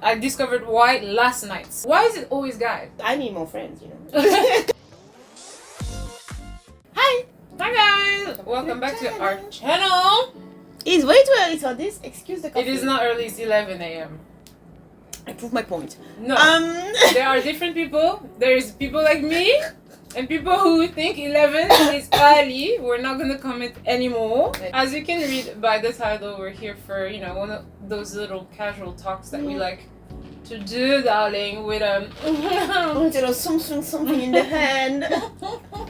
I discovered why last night. Why is it always guys? I need more friends, you know. Hi guys! Welcome back to our channel. It's way too early for this. Excuse the coffee. It is not early, it's 11 a.m. I proved my point. No. There are different people. There's people like me and people who think 11 is early. We're not gonna comment anymore. As you can read by the title, we're here for, you know, one of those little casual talks that we like to do, darling, with something in the hand.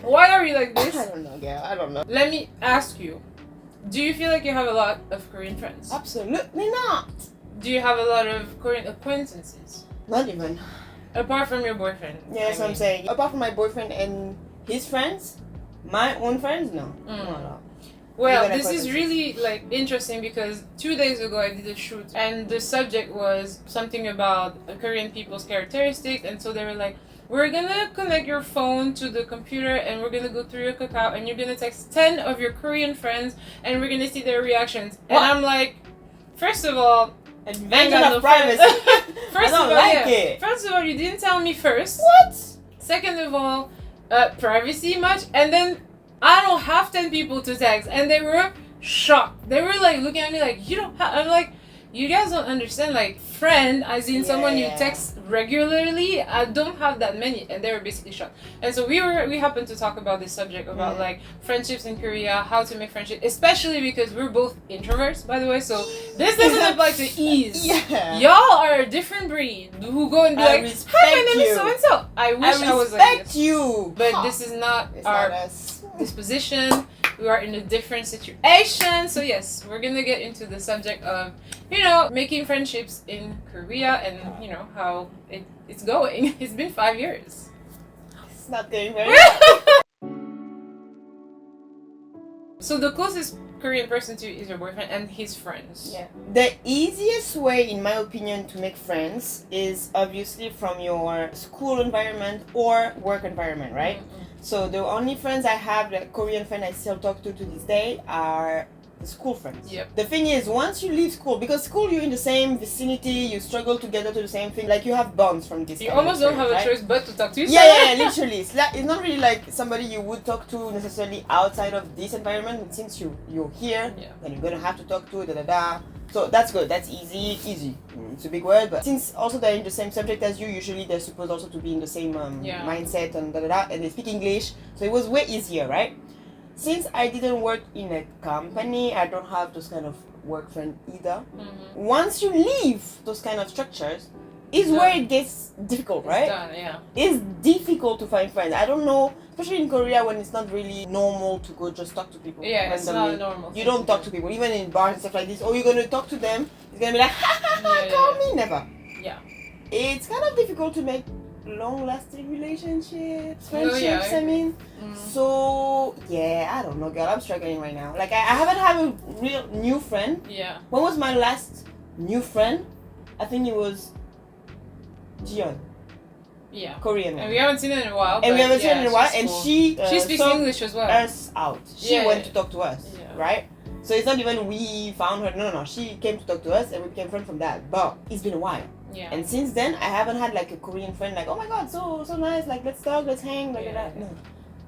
Why are we like this? I don't know, girl. I don't know. Let me ask you. Do you feel like you have a lot of Korean friends? Absolutely not. Do you have a lot of Korean acquaintances? Not even. Apart from your boyfriend? Yeah, that's what I'm saying. Apart from my boyfriend and his friends, my own friends, no. No. Well, this is really like interesting because 2 days ago I did a shoot and the subject was something about Korean people's characteristics, and so they were like, we're gonna connect your phone to the computer and we're gonna go through your Kakao and you're gonna text 10 of your Korean friends and we're gonna see their reactions. And I'm like, first of all, invasion of privacy. First I don't like it. First of all, you didn't tell me first. What? Second of all, privacy much, and then I don't have 10 people to text, and they were shocked. They were like looking at me like, you don't have, I'm like, you guys don't understand, like, friend, as in someone you text regularly, I don't have that many, and they were basically shocked. And so we happened to talk about this subject about like friendships in Korea, how to make friendships, especially because we're both introverts, by the way, so this doesn't apply to ease. Y'all are a different breed who go and be like, hi, my name is so and so. I wish I was like this. You, but this is not our disposition. We are in a different situation. So yes, we're gonna get into the subject of, you know, making friendships in Korea and, you know, how it's going. It's been 5 years. It's not going very well. So the closest Korean person to you is your boyfriend and his friends. Yeah. The easiest way, in my opinion, to make friends is obviously from your school environment or work environment, right? So the only friends I have, the Korean friend I still talk to this day, are the school friends. Yep. The thing is, once you leave school, because school you're in the same vicinity, you struggle together to the same thing, like you have bonds from this. You almost don't have a choice but to talk to each other. Yeah, literally. It's not really like somebody you would talk to necessarily outside of this environment. But since you're here, then you're gonna have to talk to . So that's good. That's easy. It's a big word, but since also they're in the same subject as you, usually they're supposed also to be in the same mindset and and they speak English, so it was way easier, right? Since I didn't work in a company, I don't have those kind of work friends either. Once you leave those kind of structures, is where it gets difficult, right? It's difficult to find friends. I don't know, especially in Korea when it's not really normal to go just talk to people. Yeah, it's not normal. You don't talk to people, even in bars and stuff like this. Or you're gonna talk to them, it's gonna be like, call me, never. Yeah. It's kind of difficult to make long-lasting relationships, friendships, I mean. So, yeah, I don't know, girl. I'm struggling right now. Like, I haven't had a real new friend. Yeah. When was my last new friend? I think it was Jiyeon. Yeah. Korean. And we haven't seen her in a while. And she speaks English as well. Us out. She went to talk to us, right? So it's not even we found her. No. She came to talk to us, and we became friends from that. But it's been a while. Yeah. And since then, I haven't had like a Korean friend like, oh my god, so nice, like let's talk, let's hang, like that. No.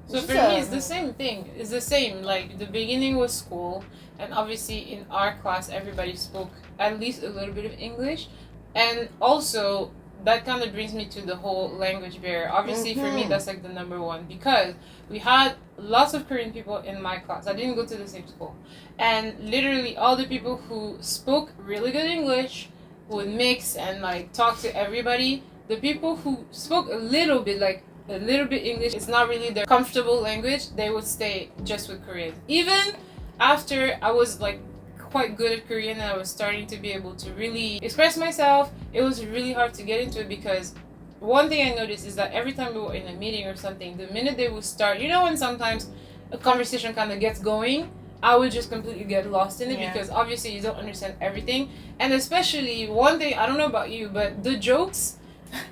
So for me, it's the same thing. It's the same. Like the beginning was school, and obviously in our class, everybody spoke at least a little bit of English, and also that kind of brings me to the whole language barrier. Obviously, for me, that's like the number one, because we had lots of Korean people in my class. I didn't go to the same school, and literally all the people who spoke really good English would mix and like talk to everybody. The people who spoke a little bit English, it's not really their comfortable language, they would stay just with Korean. Even after I was like quite good at Korean and I was starting to be able to really express myself, it was really hard to get into it, because one thing I noticed is that every time we were in a meeting or something, the minute they would start, you know, when sometimes a conversation kind of gets going, I would just completely get lost in it, because obviously you don't understand everything. And especially one thing, I don't know about you, but the jokes,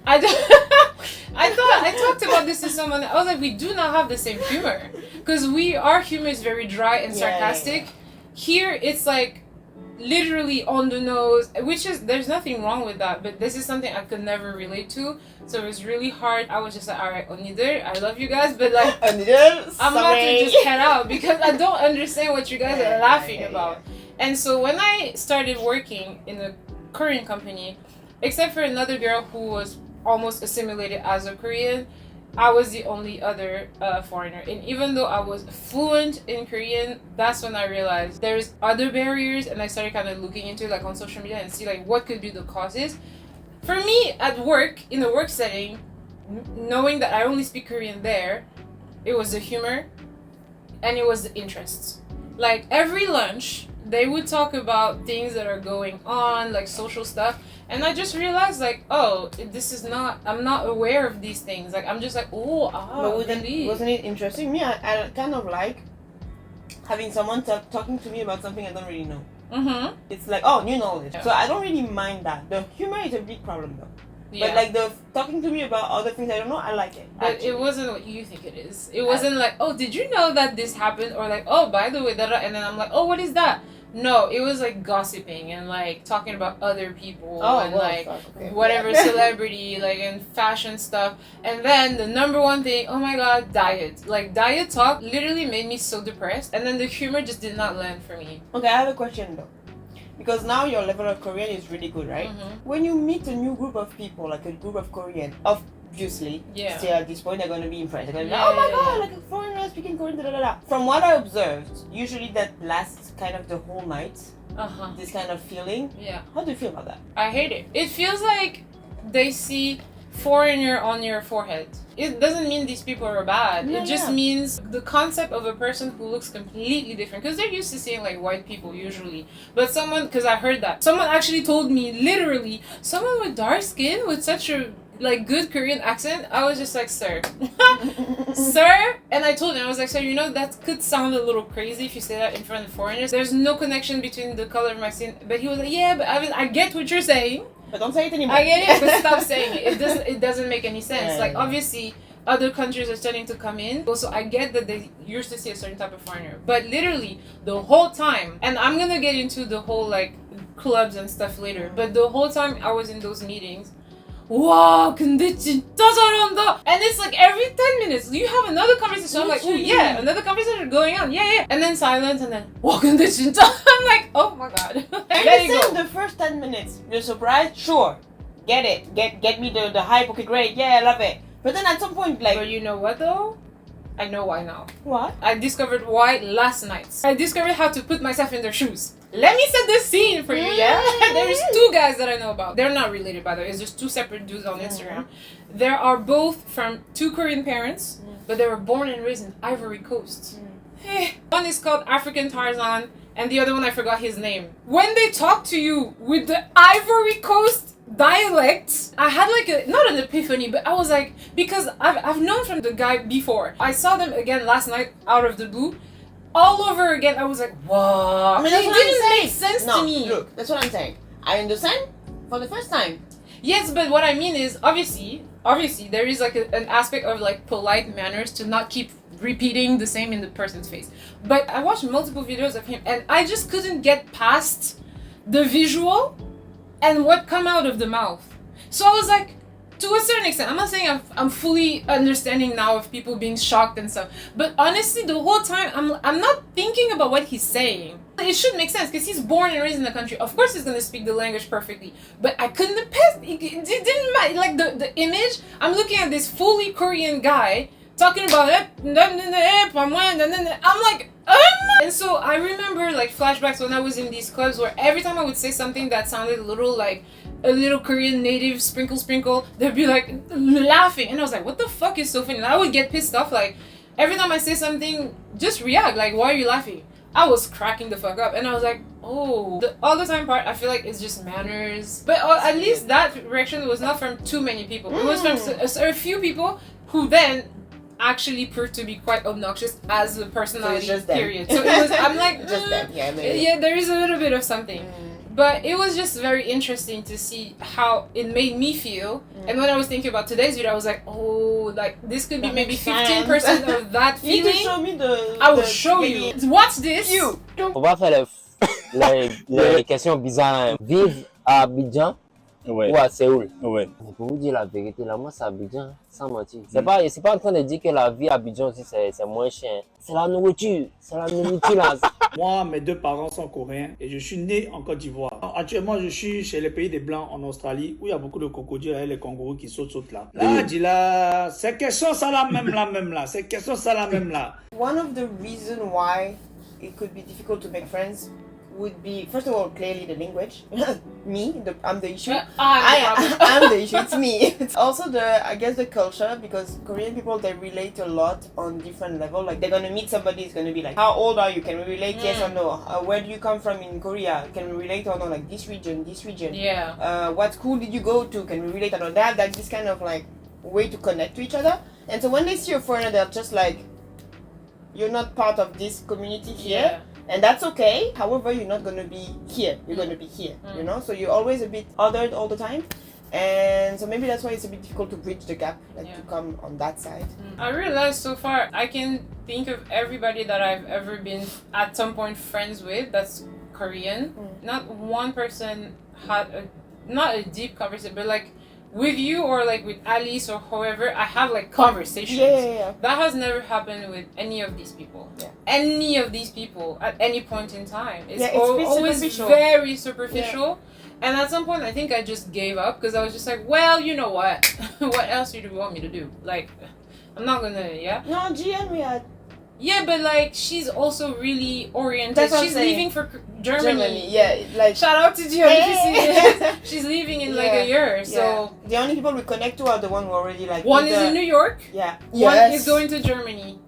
I talked about this to someone. I was like, we do not have the same humor, because our humor is very dry and sarcastic. Here it's like literally on the nose, which is, there's nothing wrong with that, but this is something I could never relate to, so it was really hard. I was just like, alright, Onider, I love you guys, but like Onider, I'm about to just head out because I don't understand what you guys are laughing about. And so when I started working in a Korean company, except for another girl who was almost assimilated as a Korean, I was the only other foreigner. And even though I was fluent in Korean, that's when I realized there's other barriers, and I started kind of looking into it, like on social media, and see like what could be the causes. For me, at work, in a work setting, knowing that I only speak Korean there, it was the humor and it was the interests. Like every lunch, they would talk about things that are going on, like social stuff. And I just realized, like, oh, this is not, I'm not aware of these things. Like, I'm just like, oh, but wasn't it interesting? Me, I kind of like having someone talking to me about something I don't really know. Mm-hmm. It's like, oh, new knowledge. Yeah. So I don't really mind that. The humor is a big problem, though. Yeah. But like the talking to me about other things I don't know, I like it. But actually, it wasn't what you think it is. It wasn't like, oh, did you know that this happened? Or like, oh, by the way, that, and then I'm like, oh, what is that? No, it was like gossiping and like talking about other people and like whatever celebrity, like, and fashion stuff. And then the number one thing, oh my god, diet. Like diet talk literally made me so depressed, and then the humor just did not land for me. Okay, I have a question though. Because now your level of Korean is really good, right? Mm-hmm. When you meet a new group of people, like a group of Korean, obviously, still at this point they're going to be impressed. They're going to be like, oh my god, like a foreigner speaking Korean, da da da. From what I observed, usually that lasts kind of the whole night. This kind of feeling. Yeah. How do you feel about that? I hate it. It feels like they see foreigner on your forehead. It doesn't mean these people are bad. It just means the concept of a person who looks completely different. Because they're used to seeing like white people usually. But someone, because I heard that. Someone actually told me, literally, someone with dark skin with such a like good Korean accent. I was just like, sir. Sir? And I told him, I was like, sir, you know, that could sound a little crazy if you say that in front of foreigners. There's no connection between the color of my skin. But he was like, yeah, but I get what you're saying. But don't say it anymore. I get it, but stop saying it. It doesn't make any sense. Like obviously other countries are starting to come in. Also, I get that they used to see a certain type of foreigner. But literally the whole time, and I'm gonna get into the whole like clubs and stuff later, but the whole time I was in those meetings, wow, 근데 진짜 잘한다. And it's like every 10 minutes you have another conversation. I'm like, oh yeah, another conversation going on. Yeah. And then silence, and then wow, 근데 진짜. I'm like, oh my god. There you go. The first 10 minutes, you're surprised? Sure. Get it. Get me the hype. Okay, great. Yeah, I love it. But then at some point, like... But you know what though? I know why now. What? I discovered why last night. I discovered how to put myself in their shoes. Let me set the scene for you, yeah? There's two guys that I know about. They're not related, by the way. It's just two separate dudes on Instagram. They are both from two Korean parents, but they were born and raised in Ivory Coast. One is called African Tarzan, and the other one, I forgot his name. When they talk to you with the Ivory Coast dialect, I had like not an epiphany, but I was like, because I've known from the guy before. I saw them again last night out of the blue. All over again, I was like, wow. I mean, that's it what didn't I'm make sense to me. Look, that's what I'm saying. I understand for the first time. Yes, but what I mean is, obviously, there is like an aspect of like polite manners to not keep repeating the same in the person's face. But I watched multiple videos of him, and I just couldn't get past the visual and what come out of the mouth. So I was like, to a certain extent, I'm not saying I'm fully understanding now of people being shocked and stuff, but honestly, the whole time I'm not thinking about what he's saying. It should make sense because he's born and raised in the country. Of course, he's gonna speak the language perfectly. But I couldn't it didn't matter. Like the image, I'm looking at this fully Korean guy talking about I'm like. And so I remember like flashbacks when I was in these clubs where every time I would say something that sounded a little Korean native sprinkle, they'd be like laughing, and I was like, what the fuck is so funny? And I would get pissed off, like every time I say something, just react, like, why are you laughing? I was cracking the fuck up, and I was like, oh, the all the time part I feel like it's just manners. But at least that reaction was not from too many people. It was from a few people who then actually proved to be quite obnoxious as a personality, period. So it was, I'm like, just them. Yeah, there is a little bit of something. But it was just very interesting to see how it made me feel. And when I was thinking about today's video, I was like, oh, like this could be maybe 15% of that feeling. You need to show me I will show you. Watch this. On va faire le les questions bizarres. Vivre à Abidjan ou à Séoul? Ouais. Mais pour vous dire la vérité, là, moi, c'est Abidjan, sans mentir. C'est pas en train de dire que la vie à Abidjan aussi, c'est moins cher. C'est la nourriture. C'est la nourriture, là. Moi, mes deux parents sont coréens et je suis né en Côte d'Ivoire. Actuellement, je suis chez les pays des Blancs en Australie où il y a beaucoup de crocodiles et les kangourous qui sautent là. Là, dis là, c'est question ça la même là. C'est question ça la même là. One of the reasons why it could be difficult to make friends would be, first of all, clearly the language. I'm the issue. I'm the issue. It's me. It's also I guess the culture, because Korean people, they relate a lot on different level. Like they're gonna meet somebody, it's gonna be like, how old are you? Can we relate? Yes or no? Where do you come from in Korea? Can we relate or no? Like this region. Yeah. What school did you go to? Can we relate or no? That's this kind of like way to connect to each other. And so when they see a foreigner, they're just like, you're not part of this community here. Yeah. And that's okay. However, you're not going to be here. You're going to be here, you know? So you're always a bit othered all the time. And so maybe that's why it's a bit difficult to bridge the gap, to come on that side. I realized so far, I can think of everybody that I've ever been at some point friends with that's Korean. Not one person had not a deep conversation, but like with you or like with Alice or however, I have like conversations. Yeah. That has never happened with any of these people. Yeah. Any of these people at any point in time. It's always superficial. very superficial. Yeah. And at some point, I think I just gave up because I was just like, well, you know what? What else do you want me to do? Like, I'm not gonna, No, GN we had. Yeah, but like she's also really oriented. That's what She's I'm saying. leaving for Germany. Yeah, like shout out to Gian. She's leaving in like a year. So the only people we connect to are the one who already like. One is in New York. Yeah. One is going to Germany.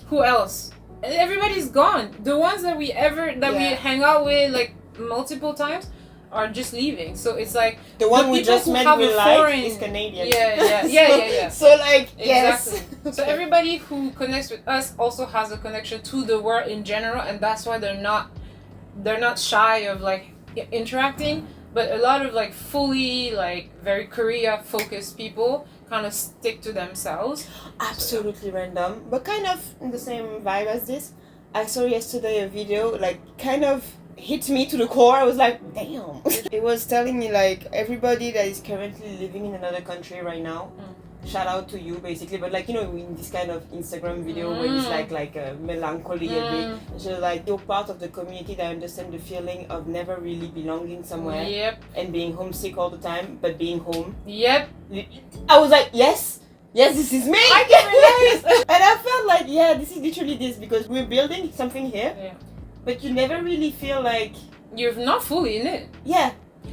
Who else? Everybody's gone. The ones that we hang out with like multiple times are just leaving. So it's like the one we just met in real life is Canadian. Yeah. So like exactly. So everybody who connects with us also has a connection to the world in general, and that's why they're not shy of like interacting. But a lot of like fully like very Korea focused people kind of stick to themselves. Absolutely random, but kind of in the same vibe as this. I saw yesterday a video like kind of hit me to the core. I was like, damn. It was telling me like everybody that is currently living in another country right now, shout out to you basically, but like, you know, in this kind of Instagram video where it's like a melancholy a bit, so like you're part of the community that understand the feeling of never really belonging somewhere and being homesick all the time but being home. I was like, yes, this is me. I can relate. And I felt like, yeah, this is literally this, because we're building something here, but you never really feel like you're not fully in it. Yeah.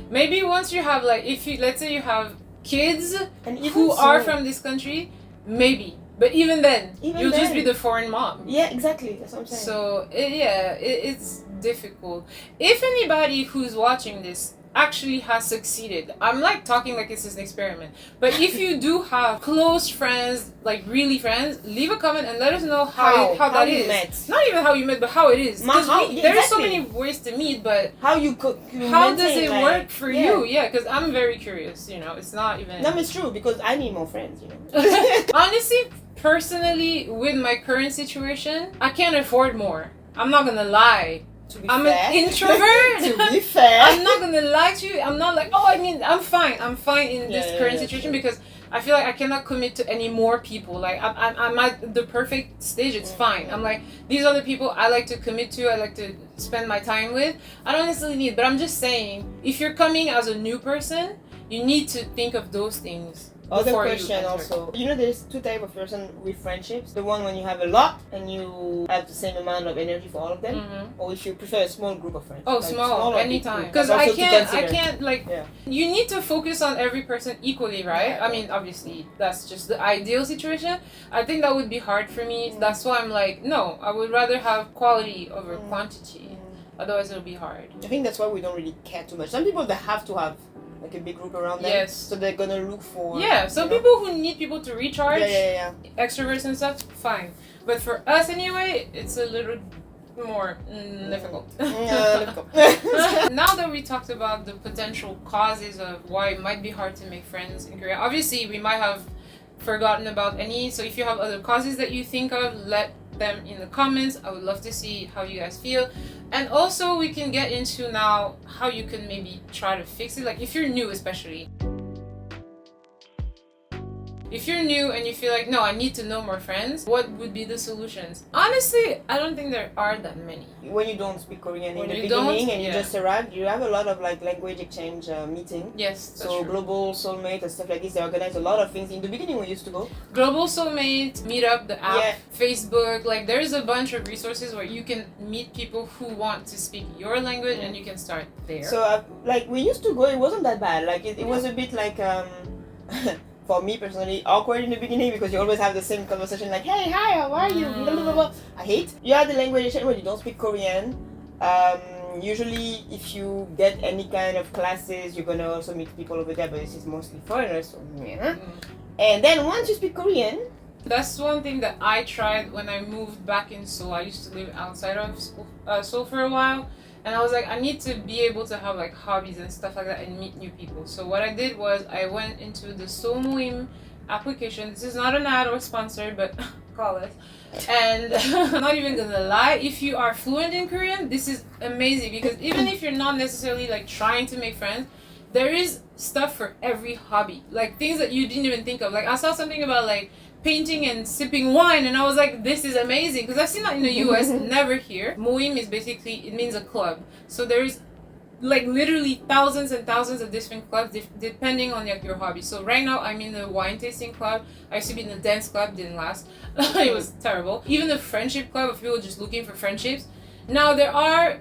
Maybe once you have like, if you, let's say you have kids and who are from this country, maybe. But even then, you'll just be the foreign mom. Yeah, exactly. That's what I'm saying. So, it's difficult. If anybody who's watching this actually has succeeded, I'm like talking like it's an experiment, but if you do have close friends, like really friends, leave a comment and let us know how that is. Met. Not even how you met, but how it is. There's so many ways to meet, but how does it work for you? Yeah, because I'm very curious, you know. It's not even no, it's true, because I need more friends, you know. Honestly, personally, with my current situation, I can't afford more. I'm not gonna lie. I'm an introvert. To be fair, I'm not gonna lie to you. I'm not like, I'm fine. I'm fine in this current situation because I feel like I cannot commit to any more people. Like I'm at the perfect stage. It's fine. I'm like, these are the people I like to commit to. I like to spend my time with. I don't necessarily need, but I'm just saying, if you're coming as a new person, you need to think of those things. Other question also. You know, there's two types of person with friendships. The one when you have a lot and you have the same amount of energy for all of them, or if you prefer a small group of friends. Oh, like small anytime. Because I can't like. Yeah. You need to focus on every person equally, right? I mean, obviously, that's just the ideal situation. I think that would be hard for me. That's why I'm like, no, I would rather have quality over quantity. Otherwise, it'll be hard. I think that's why we don't really care too much. Some people, they have to have like a big group around them. Yes. So they're gonna look for. Yeah. Some people who need people to recharge. Yeah. Extroverts and stuff, fine. But for us anyway, it's a little more difficult. Now that we talked about the potential causes of why it might be hard to make friends in Korea, obviously we might have forgotten about any. So if you have other causes that you think of, let them in the comments. I would love to see how you guys feel. And also we can get into now how you can maybe try to fix it. Like if you're new especially. If you're new and you feel like, no, I need to know more friends, what would be the solutions? Honestly, I don't think there are that many. When you don't speak Korean in the beginning and you just arrived, you have a lot of like language exchange meeting. Yes, that's so true. Global Soulmate and stuff like this, they organize a lot of things. In the beginning we used to go. Global Soulmate, Meetup, the app, Facebook, like there's a bunch of resources where you can meet people who want to speak your language and you can start there. So like we used to go, it wasn't that bad. Like it was a bit like for me personally, awkward in the beginning because you always have the same conversation like, hey, hi, how are you? Blah, blah, blah. I hate. You have the language exchange where you don't speak Korean. Usually, if you get any kind of classes, you're gonna also meet people over there, but this is mostly foreigners. So, And then once you speak Korean, that's one thing that I tried when I moved back in Seoul. I used to live outside of Seoul for a while. And I was like, I need to be able to have like hobbies and stuff like that and meet new people. So what I did was I went into the Seoul Moim application. This is not an ad or sponsor, but call it. And I'm not even gonna lie, if you are fluent in Korean, this is amazing because even if you're not necessarily like trying to make friends, there is stuff for every hobby. Like things that you didn't even think of. Like I saw something about like painting and sipping wine and I was like, this is amazing because I've seen that in the US, never here. Moim is basically, it means a club. So there's like literally thousands and thousands of different clubs depending on your hobby. So right now I'm in the wine tasting club. I used to be in the dance club, didn't last. It was terrible. Even the friendship club of people just looking for friendships. Now there are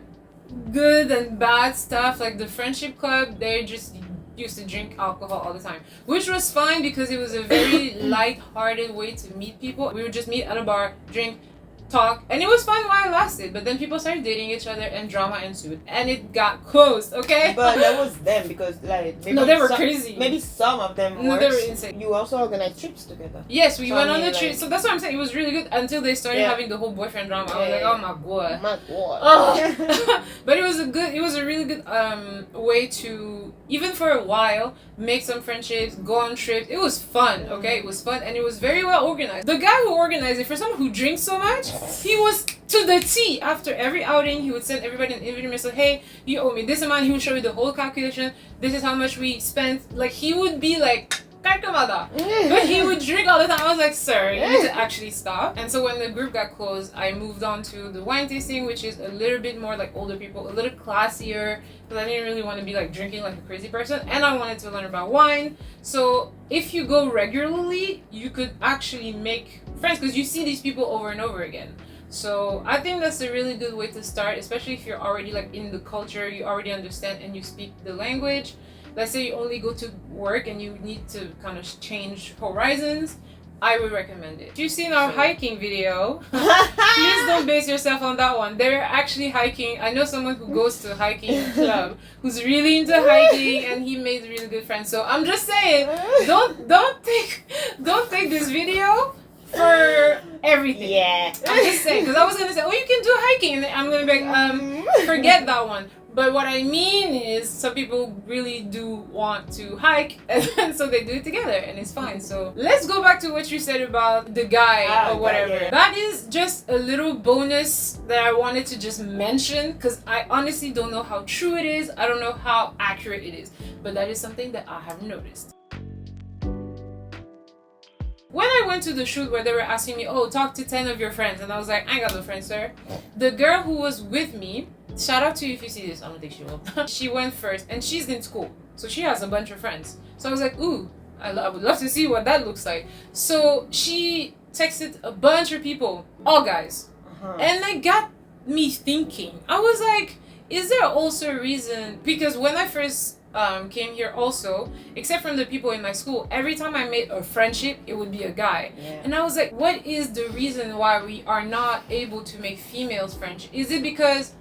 good and bad stuff. Like the friendship club, they just used to drink alcohol all the time, which was fine because it was a very light-hearted way to meet people. We would just meet at a bar, drink, talk, and it was fun while it lasted. But then people started dating each other and drama ensued and it got closed. Okay, but that was them because like maybe no, they were crazy. Maybe some of them no, they were insane. You also organized trips together. Yes, we went on the trip. So that's what I'm saying, it was really good until they started having the whole boyfriend drama. I was like, oh my god. Oh. But it was a really good way to, even for a while, make some friendships, go on trips. It was fun. Okay, it was fun and it was very well organized. The guy who organized it, for someone who drinks so much, he was to the T. After every outing, he would send everybody an invitation. So, hey, you owe me this amount. He would show you the whole calculation. This is how much we spent. Like, he would be like, but he would drink all the time. I was like, sir, you need to actually stop. And so when the group got closed, I moved on to the wine tasting, which is a little bit more like older people, a little classier, because I didn't really want to be like drinking like a crazy person, and I wanted to learn about wine. So if you go regularly, you could actually make friends because you see these people over and over again. So I think that's a really good way to start, especially if you're already like in the culture, you already understand and you speak the language. Let's say you only go to work and you need to kind of change horizons, I would recommend it. If you've seen our hiking video, please don't base yourself on that one. They're actually hiking. I know someone who goes to a hiking club who's really into hiking and he made really good friends. So I'm just saying, don't take this video for everything. Yeah. I'm just saying, because I was gonna say, oh, you can do hiking, and I'm gonna be like, forget that one. But what I mean is, some people really do want to hike, and so they do it together, and it's fine. So let's go back to what you said about the guy or whatever. Yeah. That is just a little bonus that I wanted to just mention, because I honestly don't know how true it is. I don't know how accurate it is, but that is something that I have noticed. When I went to the shoot where they were asking me, oh, talk to 10 of your friends, and I was like, I ain't got no friends, sir. The girl who was with me, shout out to you if you see this, I don't think she will. She went first, and she's in school, so she has a bunch of friends. So I was like, ooh, I would love to see what that looks like. So she texted a bunch of people, all guys, and that got me thinking. I was like, is there also a reason? Because when I first came here also, except from the people in my school, every time I made a friendship, it would be a guy. Yeah. And I was like, what is the reason why we are not able to make females friendship? Is it because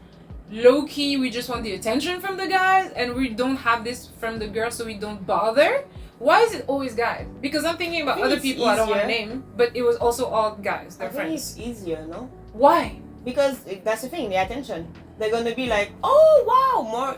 low-key we just want the attention from the guys and we don't have this from the girls, so we don't bother? Why is it always guys? Because I'm thinking about other people I don't want to name, but it was also all guys. They're friends. I think it's easier, no? Why? Because that's the thing, the attention. They're gonna be like, oh wow, more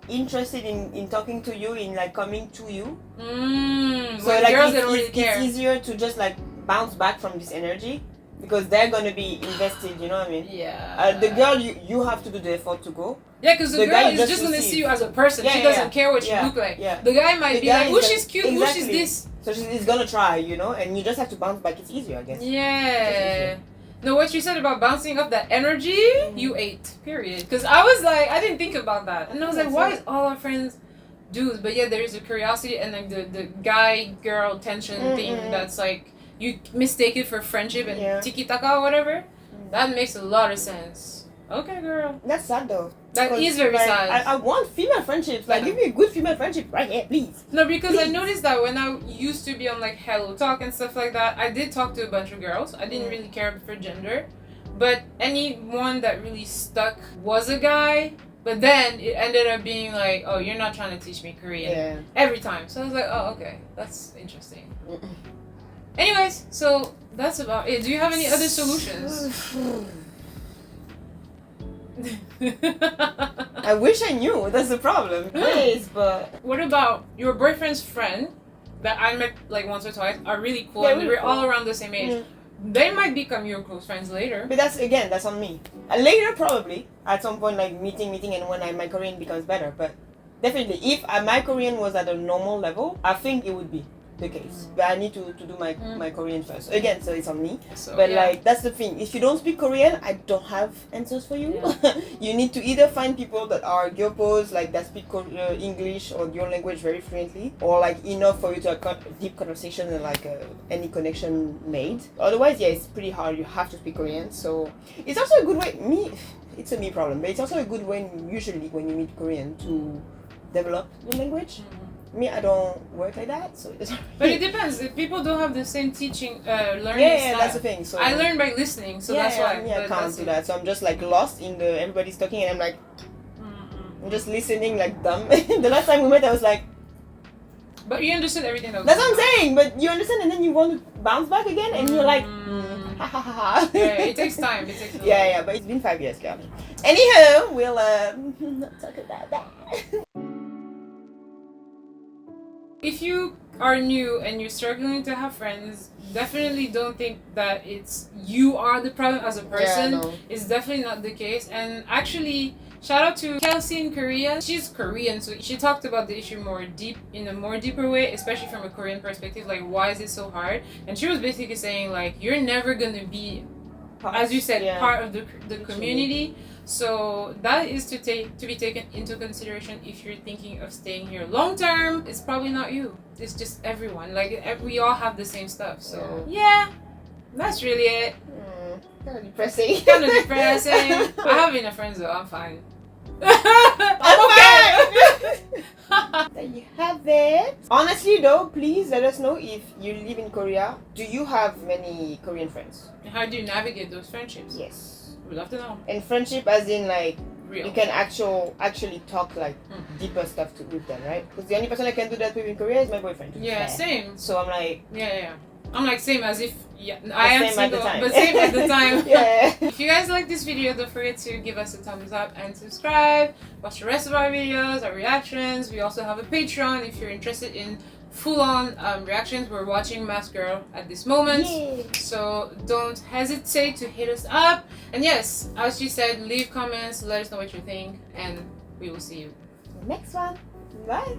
interested in talking to you, in like coming to you. So like girls don't really care. It's easier to just like bounce back from this energy because they're gonna be invested. You know what I mean? Yeah. The girl, you have to do the effort to go. Yeah, because the girl guy is just gonna see you as a person. Yeah, she yeah, doesn't care what you look like. Yeah. The guy might The be guy like, is "Oh, gonna- she's cute. Oh, she's exactly. this." So she's gonna try, you know, and you just have to bounce back. It's easier, I guess. Yeah. No, what you said about bouncing up that energy, you ate. Period. Because I was like, I didn't think about that, and I was like, why is all our friends dudes? But yeah, there is a curiosity and like the guy girl tension thing that's like you mistake it for friendship and tiki taka or whatever. That makes a lot of sense. Okay, girl. That's sad though. That is very sad. I want female friendships. Like, give me a good female friendship right here, please. No, because Please. I noticed that when I used to be on like Hello Talk and stuff like that, I did talk to a bunch of girls. I didn't really care for gender, but anyone that really stuck was a guy. But then it ended up being like, oh, you're not trying to teach me Korean every time. So I was like, oh, okay, that's interesting. Anyways, so that's about it. Do you have any other solutions? I wish I knew. That's the problem. Yes, but what about your boyfriend's friend that I met like once or twice are really cool Yeah, and really we're cool. all around the same age. They might become your close friends later. But that's on me. Later, probably at some point, like meeting, and when my Korean becomes better. But definitely, if my Korean was at a normal level, I think it would be the case. But I need to do my Korean first. Again, so it's on me. So, But like that's the thing. If you don't speak Korean, I don't have answers for you. You need to either find people that are gyopos, like that speak English or your language very fluently, or like enough for you to have deep conversation and like any connection made. Otherwise, yeah, it's pretty hard. You have to speak Korean. So it's also a good way. It's a me problem, but it's also a good way usually when you meet Korean to develop the language. Me, I don't work like that, so it's But it depends. If people don't have the same teaching, learning yeah, style. that's the thing. So I learn by listening, so that's why. I But can't do that. So I'm just like lost in the everybody's talking, and I'm like, I'm just listening like dumb. The last time we met, I was like, But you understood everything that was that's what going I'm saying. But you understand, and then you want to bounce back again, and you're like, ha ha ha ha. Yeah, it takes time. It takes. Yeah, but it's been 5 years, girl. Anywho, we'll not talk about that. If you are new and you're struggling to have friends, definitely don't think that it's you are the problem as a person. Yeah, no. It's definitely not the case. And actually, shout out to Kelsey in Korea. She's Korean, so she talked about the issue in a more deeper way, especially from a Korean perspective. Like, why is it so hard? And she was basically saying like, you're never gonna be, as you said, part of the community. So that is to be taken into consideration if you're thinking of staying here long term. It's probably not you. It's just everyone. Like we all have the same stuff. So yeah, that's really it. Kind of depressing. Kind of depressing. I have enough friends though. I'm fine. I'm okay. There you have it. Honestly though, please let us know if you live in Korea. Do you have many Korean friends? How do you navigate those friendships? Yes. We'd love to know. And friendship as in like Real. you can actually talk like deeper stuff with them, right? Because the only person I can do that with in Korea is my boyfriend. Yeah, same. So I'm like Yeah. I'm like same as if I am same at the single, time. but same at the time. Yeah. If you guys like this video, don't forget to give us a thumbs up and subscribe. Watch the rest of our videos, our reactions. We also have a Patreon if you're interested in full-on reactions. We're watching Mask Girl at this moment, so don't hesitate to hit us up. And yes, as she said, leave comments, let us know what you think, and we will see you Next one. Bye.